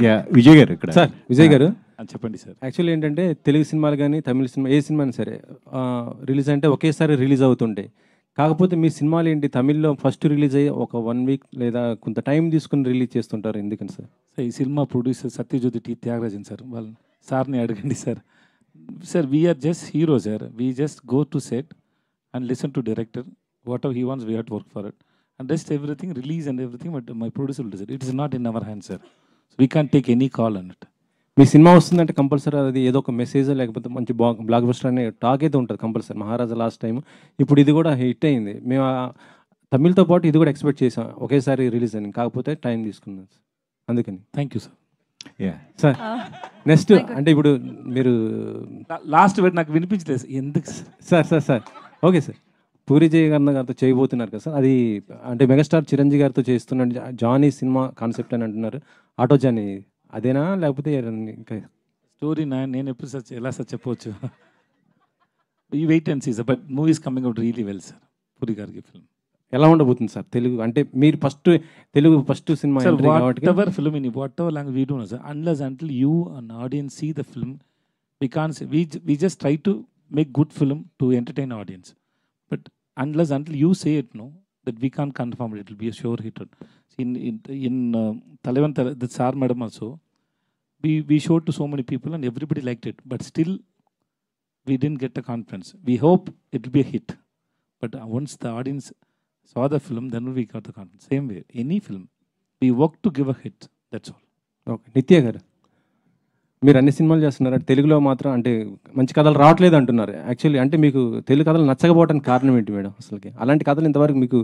Yeah Vijay గారు ఇక్కడ sir Vijay గారు చెప్పండి సార్. యాక్చువల్లీ ఏంటంటే తెలుగు సినిమాలు కానీ తమిళ సినిమా ఏ సినిమా అయినా సరే రిలీజ్ అంటే ఒకేసారి రిలీజ్ అవుతుంటాయి. కాకపోతే మీ సినిమాలు ఏంటి తమిళ్లో ఫస్ట్ రిలీజ్ అయ్యి ఒక 1 వీక్ లేదా కొంత టైం తీసుకుని రిలీజ్ చేస్తుంటారు ఎందుకని సార్? సార్ ఈ సినిమా producer Sathyajyothi T Thyagarajan sir, వాళ్ళ సార్ని అడగండి sir. Sir we're just hero sir, we just go to set and listen to director, whatever he wants we have to work for it and rest everything release and everything, but my producer will decide. It is not in our hand sir, so we can take any call on it. మీ సినిమా వస్తుందంటే compulsory అది ఏదో ఒక message లేకపోతే మంచి block buster అనే talk అయితే ఉంటుంది కంపల్సరీ. మహారాజా లాస్ట్ టైం, ఇప్పుడు ఇది కూడా హిట్ అయింది. మేము తమిళ్తో పాటు ఇది కూడా ఎక్స్పెక్ట్ చేసాం ఒకేసారి రిలీజ్ అని, కాకపోతే టైం తీసుకున్నాం సార్ అందుకని. Thank you sir. Yeah sir next అంటే ఇప్పుడు మీరు లాస్ట్ వేట్ నాకు వినిపించలేదు ఎందుకు sir? Sir sir sir okay sir, Puri జయకర్ణ గారితో చేయబోతున్నారు కదా సార్, అది అంటే మెగాస్టార్ చిరంజీవి గారితో చేస్తున్నాడు జానీ సినిమా కాన్సెప్ట్ అని అంటున్నారు. ఆటో జానీ అదేనా లేకపోతే ఇంకా స్టోరీ నేను ఎప్పుడు సార్ ఎలా సార్ చెప్పవచ్చు? ఈ wait and see sir, but movies coming out really well sir. Puri గారికి ఫిల్మ్ ఎలా ఉండబోతుంది సార్? తెలుగు అంటే మీరు తెలుగు ఫస్ట్ సినిమా Sir, entry కాబట్టి whatever film in whatever language we do, no, sir, unless until you an audience see the film, we can't say, we just try to make good film to entertain audience. But unless until you say it, no, that we can't confirm it. It will be a sure hit. In Talavan, the Sar Madam also, we showed to so many people and everybody liked it. But still, we didn't get the confidence. We hope it will be a hit. But once the audience saw the film, then we got the confidence. Same way, any film, we work to give a hit. That's all. Okay. నిత్య గారు మీరు అన్ని సినిమాలు చేస్తున్నారు, తెలుగులో మాత్రం అంటే మంచి కథలు రావట్లేదు అంటున్నారు. యాక్చువల్లీ అంటే మీకు తెలుగు కథలు నచ్చకపోవడానికి కారణం ఏంటి మేడం? అసలుకి అలాంటి కథలు ఇంతవరకు మీకు